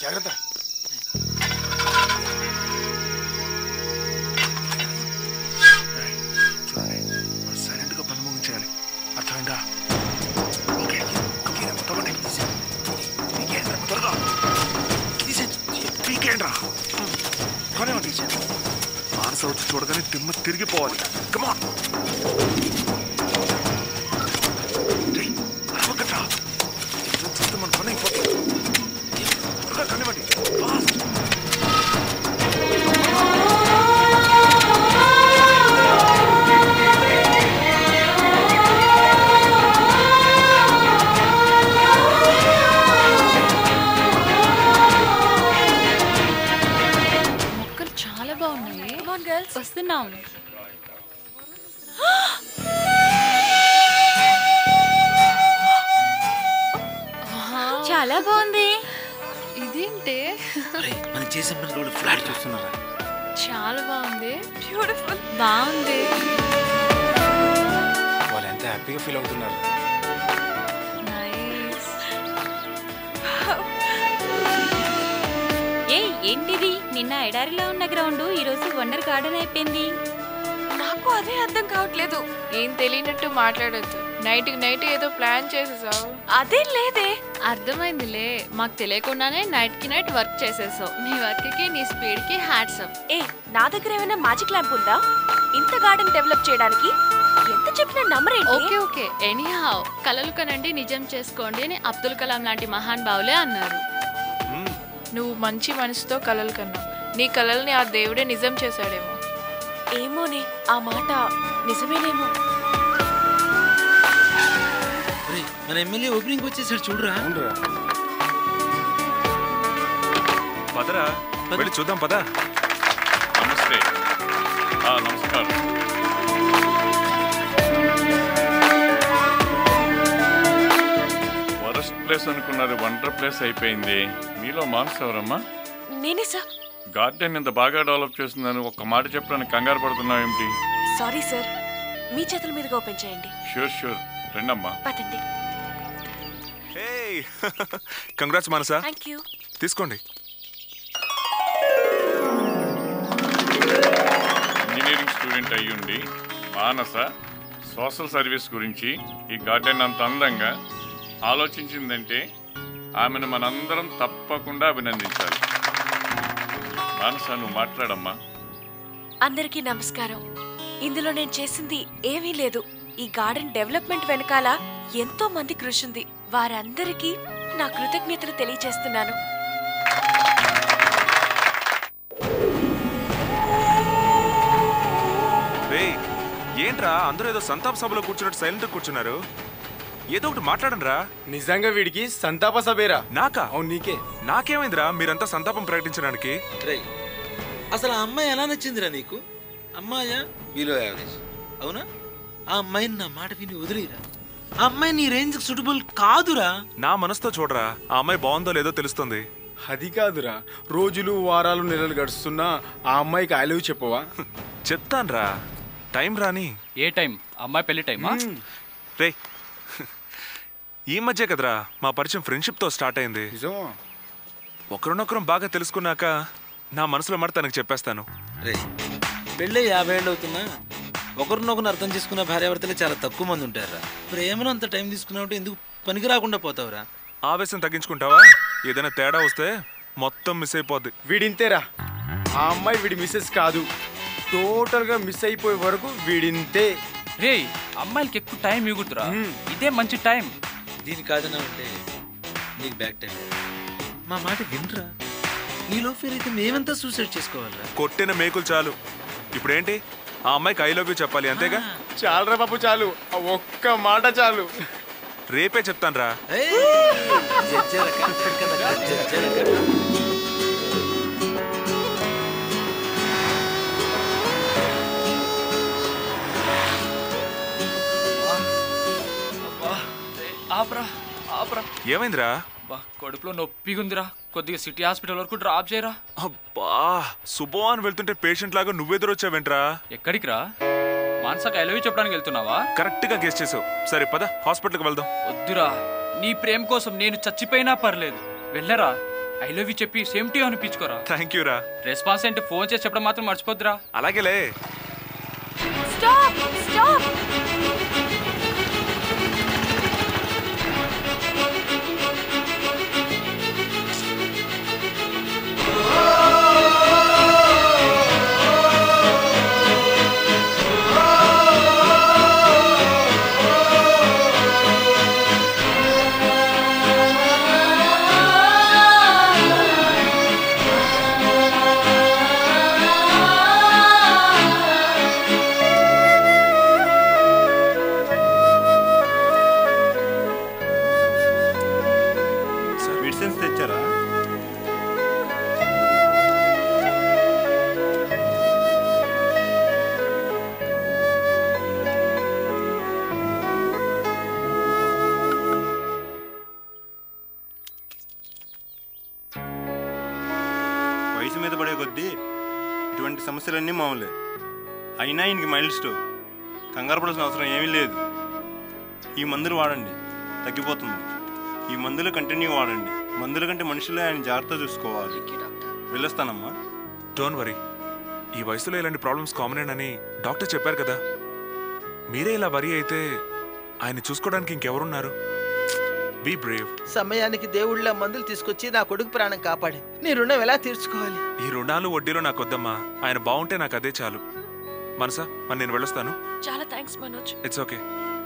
జాగ్రత్త. సైలెంట్ గా పని ముగించాలి, అర్థమైందా? ఓకే త్వరగా పీకేండ్రా. మానస వచ్చి చూడగానే దిమ్మ తిరిగిపోవాలి. కమాన్ చూస్తే మన పని అయిపోతుంది. కనివ్వండి. మొక్కలు చాలా బాగున్నాయి. వస్తున్నాం. చాలా బాగుంది. ఇదేంటే మనం చేసే పని ఫ్లాట్ చూస్తున్నారా? చాలా బాగుంది. బ్యూటిఫుల్. బాగుంది. వాళ్ళు ఎంత హ్యాపీగా ఫీల్ అవుతున్నారు. నైస్. ఏ ఏంటిది? నిన్న ఎడారిలో ఉన్న గ్రౌండ్ ఈరోజు వండర్ గార్డెన్ అయిపోయింది. నాకు అదే అర్థం కావట్లేదు. ఏం తెలియనట్టు మాట్లాడొద్దు. నైట్ ఏదో ప్లాన్ చేసేసావు. అదేం లేదే. అర్థమైందిలే, మాకు తెలియకుండానే నైట్ కి నైట్ వర్క్ చేసేసావు. నీ వర్క్ కి నీ స్పీడ్ కి హ్యాట్స్ ఆఫ్. ఏ నా దగ్గర ఏమైనా మ్యాజిక్ ల్యాంప్ ఉందా ఇంత గార్డెన్ డెవలప్ చేయడానికి? ఎంత చెప్పినా నమ్మరేంటి? ఓకే ఓకే, ఎనీహౌ కలలు కనండి నిజం చేసుకోండి అని అబ్దుల్ కలాం లాంటి మహాన్ బావులే అన్నారు. నువ్వు మంచి మనసుతో కలలు కన్నావు. నీ కలల్ని ఆ దేవుడే నిజం చేశాడేమో. ఏమోనే, ఆ మాట నిజమేనేమో. మన ఎమ్మెల్యే ఓపెనింగ్ వచ్చేసాడు చూడరా. పదరా వెళ్ళి చూద్దాం. పద. నమస్తే. నమస్కారం. వరస్ట్ ప్లేస్ అనుకున్నది వండర్ ప్లేస్ అయిపోయింది. మీలో మానస్ ఎవరమ్మా? నేనే సార్. గార్డెన్ ఇంత బాగా డెవలప్ చేస్తుందని ఒక్క మాట చెప్పడానికి కంగారు పడుతున్నావు ఏమిటి? సారీ సార్, మీ చేతుల మీదుగా ఓపెన్ చేయండి. షూర్ రండమ్మా. పదండి. Congrats Manasa. Thank you. తీసుకోండి. ఇంజనీరింగ్ స్టూడెంట్ అయ్యుండి మానస సోషల్ సర్వీస్ గురించి ఈ గార్డెన్ అంత అందంగా ఆలోచించిందంటే ఆమెను మనందరం తప్పకుండా అభినందించాలి. మానస నువ్వు మాట్లాడమ్మా. అందరికీ నమస్కారం. ఇందులో నేను చేసింది ఏమీ లేదు. ఈ గార్డెన్ డెవలప్మెంట్ వెనకాల ఎంతో మంది కృషి ఉంది. వారందరికీ నా కృతజ్ఞతలు తెలియజేస్తున్నాను. ఏంట్రా అందరూ ఏదో సంతాప సభలో కూర్చున్నట్టు సైలెంట్ కూర్చున్నారు? ఏదో ఒకటి మాట్లాడండి రా. నిజంగా వీడికి సంతాప సభేరా? నాకా? అవును నీకే. నాకేమైందిరా మీరంతా సంతాపం ప్రకటించడానికి? అసలు ఆ అమ్మాయి ఎలా నచ్చిందిరా నీకు? అమ్మాయా బిలో యావరేజ్? అవునా? ఆ అమ్మాయిని నా మాట విని వదిలేరా. ఆ అమ్మాయి నీ రేంజ్కి సూటబుల్ కాదురా. నా మనసుతో చూడరా, ఆ అమ్మాయి బాగుందో లేదో తెలుస్తుంది. అది కాదురా, రోజులు వారాలు నెలలు గడుస్తున్నా ఆ అమ్మాయికి ఐ లవ్ చెప్పవా? చెప్తాన్రా, టైం రాని. ఏ టైం? అమ్మాయి పెళ్లి టైమా? రే ఈ మధ్య కదరా మా పరిచయం ఫ్రెండ్షిప్ తో స్టార్ట్ అయింది. ఒకరినొకరం బాగా తెలుసుకున్నాక నా మనసులో మాట తనకు చెప్పేస్తాను. రే పెళ్ళి 50 ఏళ్ళు అవుతున్నా ఒకరినొకరు అర్థం చేసుకున్న భార్యాభర్తలే చాలా తక్కువ మంది ఉంటారా. ప్రేమను అంత టైం తీసుకున్నావు ఎందుకు పనికి రాకుండా పోతావురా? ఆవేశం తగ్గించుకుంటావా? ఏదైనా తేడా వస్తే మొత్తం మిస్ అయిపోద్ది. వీడింతేరా. ఆ అమ్మాయి వీడి మిస్సెస్ కాదు. టోటల్ గా మిస్ అయిపోయే వరకు వీడింతే. రే అమ్మాయిలకి ఎక్కువ టైం ఇవ్వకురా. ఇదే మంచి టైం. దీని కాదన్నా ఉంటే నీకు బ్యాక్ టైం. మా మాట వినరా. నీలో ఫీల్ అయితే మేమంతా సూసైడ్ చేసుకోవాలరా. కొట్టిన మేకులు చాలు. ఇప్పుడేంటి ఆ అమ్మాయికి ఐ లవ్ యూ చెప్పాలి అంతేగా? చాలురా బాబు చాలు, ఒక్క మాట చాలు. రేపే చెప్తాను రా. ఏమైందిరా? కడుపులో నొప్పిగుందిరా. కొద్దిగా సిటీ హాస్పిటల్ వరకు డ్రాప్ చేయరా. అబ్బా శుభవాన్ వెళ్తుంటే పేషెంట్ లాగా నువ్వెదురొచ్చావేంట్రా? ఎక్కడికి రా? మానసకు ఐ లవ్ యూ చెప్పడానికి వెళ్తున్నావా? కరెక్ట్ గా గెస్ చేసావు. సరే పద హాస్పిటల్కి వెళ్దాం. వద్దురా, నీ ప్రేమ కోసం నేను చచ్చిపోయినా పర్లేదు. వెళ్ళరా. ఐ లవ్ యూ చెప్పి సేమ్ టీ అనిపించుకోరా. థ్యాంక్ యూ రా. రెస్పాన్స్ అంటే ఫోన్ చేసి చెప్పడం మాత్రం మర్చిపోద్దురా. అలాగేలే. Stop stop. మెడిసిన్స్ తెచ్చారా? వయసు మీద పడే కొద్దీ ఇటువంటి సమస్యలన్నీ మామూలే. అయినా ఈయనకి మైల్డ్ స్టోన్. కంగారు పడాల్సిన అవసరం ఏమీ లేదు. ఈ మందులు వాడండి, తగ్గిపోతుంది. ఈ మందులు కంటిన్యూ వాడండి. మందుల కంటే మనుషులే ఆయన జాగ్రత్త చూసుకోవాలి. వెళ్ళొస్తానమ్మా. Don't worry. ఈ వయసులో ఇలాంటి ప్రాబ్లమ్స్ కామన్ అని డాక్టర్ చెప్పారు కదా. మీరే ఇలా వరీ అయితే ఆయన చూసుకోవడానికి ఇంకెవరున్నారు? Be brave. సమయానికి దేవుళ్ళ మందులు తీసుకొచ్చి నా కొడుకు ప్రాణం కాపాడి నీ రుణం ఎలా తీర్చుకోవాలి? ఈ రుణాలు వడ్డీలో నాకు వద్దమ్మా. ఆయన బాగుంటే నాకు అదే చాలు. మనసా, మరి నేను వెళ్ళొస్తాను. చాలా థ్యాంక్స్ మనోజ్. ఇట్స్ ఓకే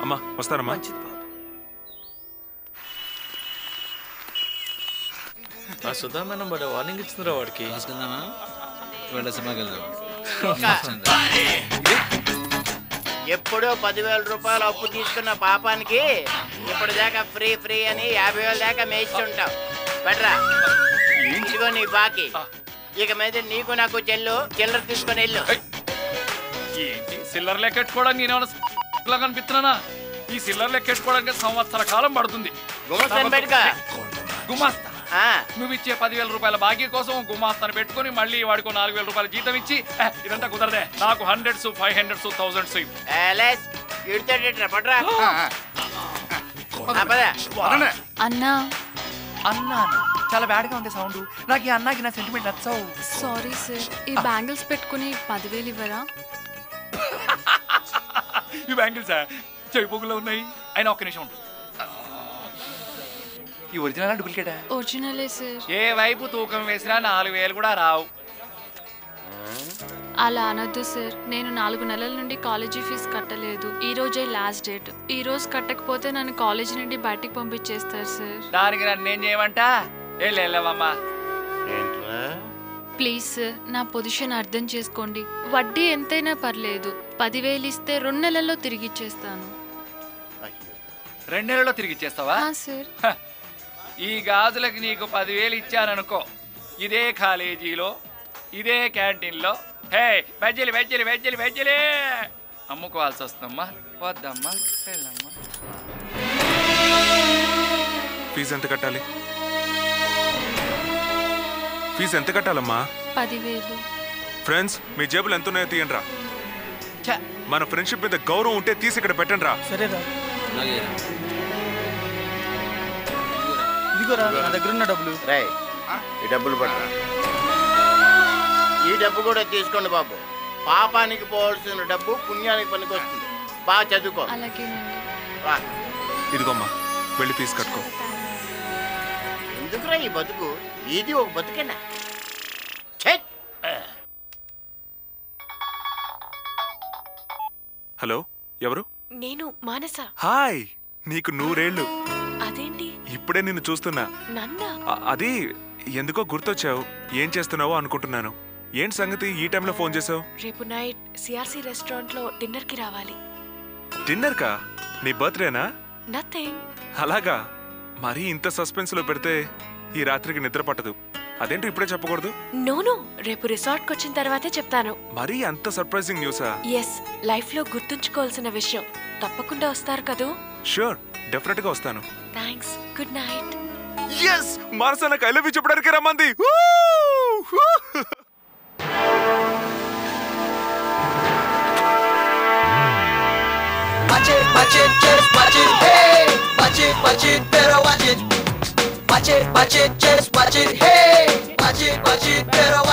అమ్మా. వస్తానమ్మా. మంచిది బాబు. ఆ సుధా మేడం బట్ వార్నింగ్ ఇచ్చిందిరా వాడికి. రాసుకుందామా? వెళ్ళ సినిమాకి వెళ్దాం. ఎప్పుడో 10,000 రూపాయలు అప్పు తీసుకున్న పాపానికి ఇప్పుడు దాకా ఫ్రీ ఫ్రీ అని 50,000 దాకా మేయిస్తుంటావు. బట్రా ఇదిగో నీ బాకీ. ఇక మీద నీకు నాకు చిల్లర తీసుకొని వెళ్ళు. ఏంటి సిల్లర్ లెక్కెట్టుకోవడానికి నేనేమన్నా కనిపిస్తున్నానా? ఈ సిల్లర్ లెక్కెట్టుకోవడానికి సంవత్సర కాలం పడుతుంది. గుమస్తాను పెట్టుకో. గుమాస్తా నువ్వు ఇచ్చే 10,000 రూపాయల బాకీ కోసం గుమాస్తాను పెట్టుకుని మళ్ళీ వాడికి 4,000 రూపాయల జీతం ఇచ్చి ఇదంతా కుదరదే. నాకు 100s 500s 1000s అన్నా. అన్నా చాలా బ్యాడ్ గా ఉంది సౌండ్. నాకు ఈ అన్నాకి నా సెంటిమెంట్ నచ్చావు. Sorry sir. ఈ బ్యాంగిల్స్ పెట్టుకుని 10,000 ఇవ్వరా? ఈ బ్యాంగిల్స్ చెవి పొగులో ఉన్నాయి. అయినా ఒక్క నిమిషం. ఈ ఒరిజినల్ డూప్లికేటా? ఒరిజినలే సార్. ఏ వైపు తూకం వేసినా 4,000 కూడా రావు. అలా అనొద్దు సార్. నేను 4 నెలల నుండి కాలేజీ ఫీజు కట్టలేదు. ఈ రోజే లాస్ట్ డేట్. ఈ రోజు కట్టకపోతే నన్ను కాలేజీ నుండి బయటికి పంపించేస్తారు సార్. దానికి నన్ను ఏం చేయమంట? వెళ్ళమ్మా. ప్లీజ్ సార్, నా పొజిషన్ అర్థం చేసుకోండి. వడ్డీ ఎంతైనా పర్లేదు. 10,000 ఇస్తే 2 నెలల్లో తిరిగి ఇచ్చేస్తాను. 2 నెలల్లో తిరిగి ఇచ్చేస్తావా? సార్. ఈ గాజులకి నీకు 10,000 ఇచ్చాననుకో, ఇదే కాలేజీలో ఇదే క్యాంటీన్లో బజ్జీలు బజ్జీలు బజ్జీలు బజ్జీలే అమ్ముకోవాల్సి వస్తుందమ్మా. వద్దమ్మా, వెళ్ళమ్మా. ఫీజు ఎంత కట్టాలి? ఫీజు ఎంత కట్టాలమ్మా? 10,000. ఫ్రెండ్స్, మీ జేబులు ఎంత ఉన్నాయో తీయండి రా. మన ఫ్రెండ్షిప్ మీద గౌరవం ఉంటే తీసి ఇక్కడ పెట్టండి రా. సరేరా. ఇదిగోరా నా దగ్గర ఉన్న డబ్బులు. ఈ డబ్బులు పడరా. ఈ డబ్బు కూడా తీసుకోండి బాబు. పాపానికి పోవాల్సిన డబ్బు పుణ్యానికి పనికొస్తుంది. బాగా చదువుకో. ఇదిగోమ్మా, వెళ్ళి ఫీజు కట్టుకో. ఎందుకురా ఈ బతుకు? ఇది ఒక బతుకేనా? హలో, ఎవరు? నేను మానస. హాయ్, నీకు 100 ఏళ్ళు. అదేంటి ఇప్పుడే నిన్ను చూస్తున్నా. అది ఎందుకో గుర్తొచ్చావు. ఏం చేస్తున్నావో అనుకుంటున్నాను. ఏంటి సంగతి ఈ టైంలో ఫోన్ చేసావు? రేపు నైట్ సిఆర్సి రెస్టారెంట్ లో డిన్నర్ కి రావాలి. డిన్నర్ కా? నీ బర్త్డేనా? నథింగ్. అలాగా? మరీ ఇంత సస్పెన్స్ లో పెడితే ఈ రాత్రికి నిద్ర పట్టదు. అదేంటో ఇప్పుడే చెప్పకూడదు? నోను, రేపు రిసార్ట్ కి వచ్చిన తర్వాతే చెప్తాను. మరీ అంత సర్ప్రైజింగ్ న్యూసా? ఎస్, లైఫ్ లో గుర్తుంచుకోవాల్సిన విషయం. తప్పకుండా వస్తారు కదూ? షూర్, డెఫినెట్ గా వస్తాను. థ్యాంక్స్. Good night. ఎస్, మానస నాకు ఐ లవ్ యు చెప్పడానికి రమ్మంది. Watch it, cheers, watch it, hey. Watch it, better watch it. watch it, just watch it, hey. Watch it, better